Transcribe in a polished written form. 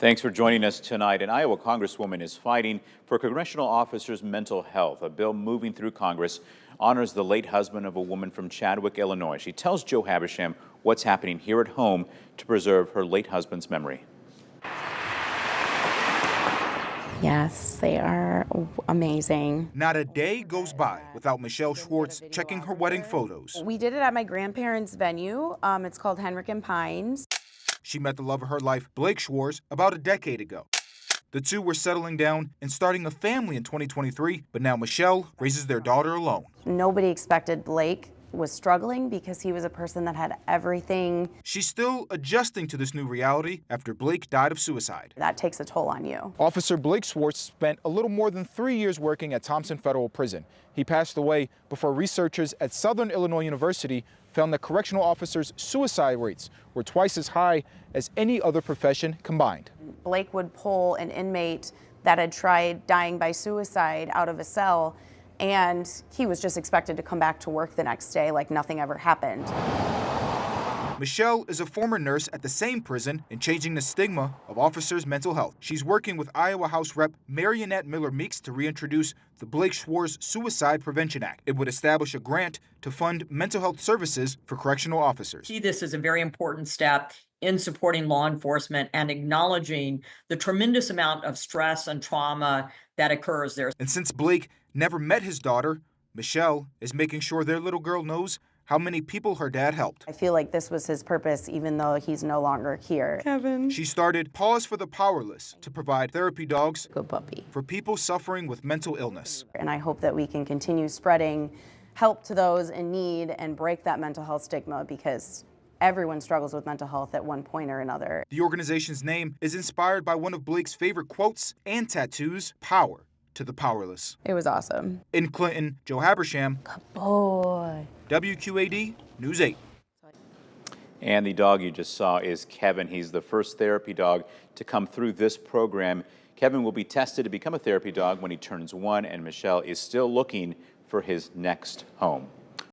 Thanks for joining us tonight. An Iowa Congresswoman is fighting for correctional officers' mental health. A bill moving through Congress honors the late husband of a woman from Chadwick, Illinois. She tells Joe Habersham what's happening here at home to preserve her late husband's memory. Yes, they are amazing. Not a day goes by without Michelle Schwartz checking her wedding photos. We did it at my grandparents' venue. It's called Henrik and Pines. She met the love of her life, Blake Schwartz, about a decade ago. The two were settling down and starting a family in 2023, but now Michelle raises their daughter alone. Nobody expected Blake was struggling because he was a person that had everything. She's still adjusting to this new reality after Blake died of suicide. That takes a toll on you. Officer Blake Schwartz spent a little more than 3 years working at Thompson Federal Prison. He passed away before researchers at Southern Illinois University found that correctional officers' suicide rates were twice as high as any other profession combined. Blake would pull an inmate that had tried dying by suicide out of a cell, and he was just expected to come back to work the next day like nothing ever happened. Michelle is a former nurse at the same prison and changing the stigma of officers' mental health. She's working with Iowa House Rep. Marionette Miller-Meeks to reintroduce the Blake Schwartz Suicide Prevention Act. It would establish a grant to fund mental health services for correctional officers. See this as a very important step in supporting law enforcement and acknowledging the tremendous amount of stress and trauma that occurs there. And since Blake never met his daughter, Michelle is making sure their little girl knows how many people her dad helped. I feel like this was his purpose, even though he's no longer here. Kevin. She started Paws for the Powerless to provide therapy dogs Good puppy. for people suffering with mental illness. And I hope that we can continue spreading help to those in need and break that mental health stigma, because everyone struggles with mental health at one point or another. The organization's name is inspired by one of Blake's favorite quotes and tattoos, power to the powerless. It was awesome. In Clinton, Joe Habersham, Boy. WQAD News 8. And the dog you just saw is Kevin. He's the first therapy dog to come through this program. Kevin will be tested to become a therapy dog when he turns 1, and Michelle is still looking for his next home.